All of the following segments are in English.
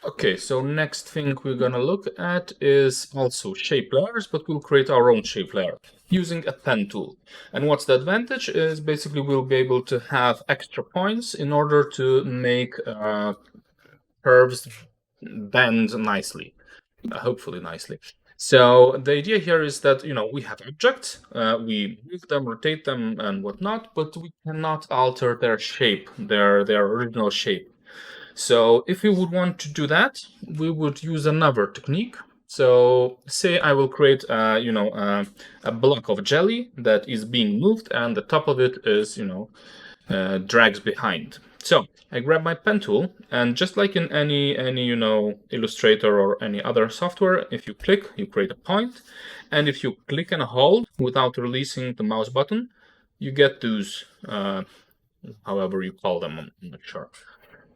Okay, so next thing we're gonna look at is also shape layers, but we'll create our own shape layer using a pen tool. And what's the advantage is basically we'll be able to have extra points in order to make curves bend nicely, hopefully nicely. So the idea here is that, we have objects, we move them, rotate them and whatnot, but we cannot alter their shape, their original shape. So if we would want to do that, we would use another technique. So say I will create, a block of jelly that is being moved, and the top of it is, drags behind. So I grab my pen tool, and just like in any Illustrator or any other software, if you click, you create a point, and if you click and hold without releasing the mouse button, you get those, however you call them, I'm not sure.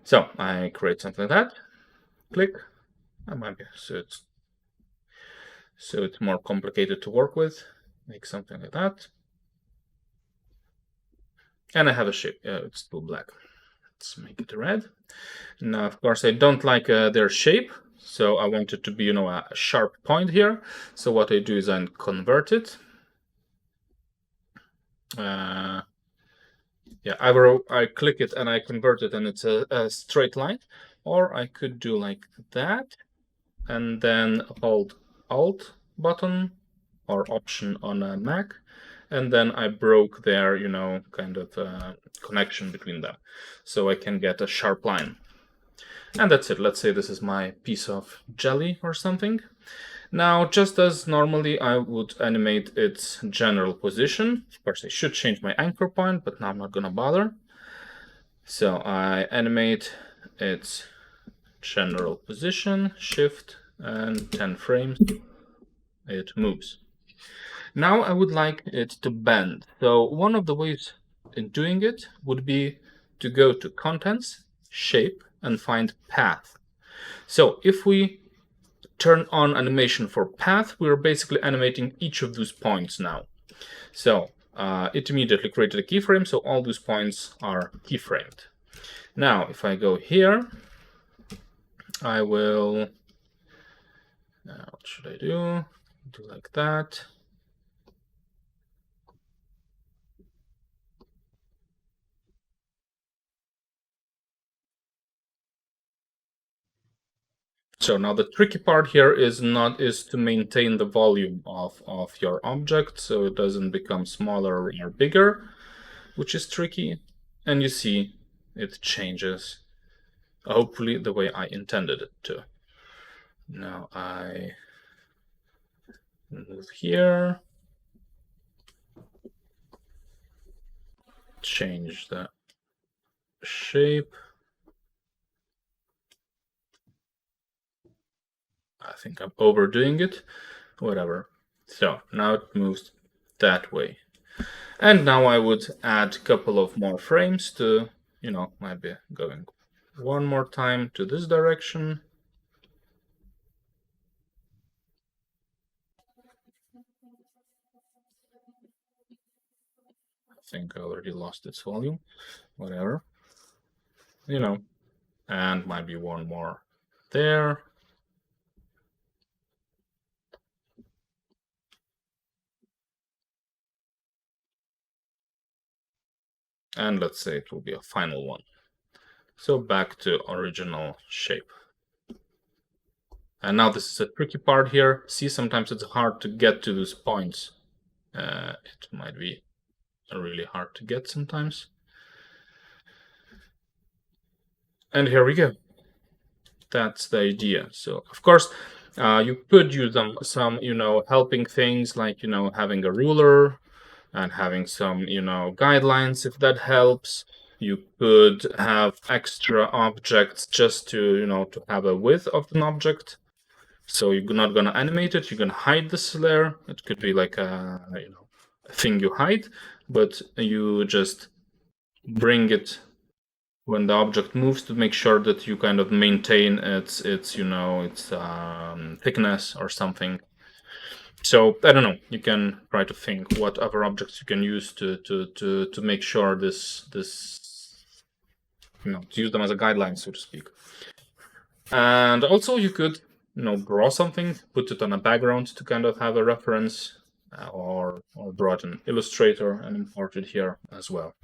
So I create something like that, click, so it's more complicated to work with, make something like that. And I have a shape, it's still black. Let's make it red. Now, of course, I don't like their shape, so I want it to be, a sharp point here. So what I do is I convert it. Yeah, either I click it and I convert it and it's a straight line, or I could do like that and then hold Alt button or Option on a Mac, and then I broke their, kind of connection between them, so I can get a sharp line. And that's it. Let's say this is my piece of jelly or something. Now, just as normally I would animate its general position. Of course, I should change my anchor point, but now I'm not gonna bother. So I animate its general position, Shift, and 10 frames, it moves. Now I would like it to bend. So one of the ways in doing it would be to go to Contents, Shape, and find Path. So if we turn on animation for path, we're basically animating each of those points now. So it immediately created a keyframe, so all those points are keyframed. Now, if I go here, I will, what should I do? Do like that. So now the tricky part here is to maintain the volume of your object, so it doesn't become smaller or bigger, which is tricky. And you see it changes, hopefully the way I intended it to. Now I move here, change the shape. I think I'm overdoing it, whatever. So now it moves that way. And now I would add a couple of more frames to, maybe going one more time to this direction. I think I already lost its volume, whatever. And maybe one more there. And let's say it will be a final one. So back to original shape. And now this is a tricky part here. See, sometimes it's hard to get to those points. It might be really hard to get sometimes. And here we go. That's the idea. So of course, you could use some helping things like having a ruler and having some guidelines if that helps. You could have extra objects just to to have a width of an object. So you're not gonna animate it. You're gonna hide this layer. It could be like a a thing you hide, but you just bring it when the object moves to make sure that you kind of maintain its thickness or something. So I don't know. You can try to think what other objects you can use to make sure this to use them as a guideline, so to speak. And also you could, draw something, put it on a background to kind of have a reference, or draw it in Illustrator and import it here as well.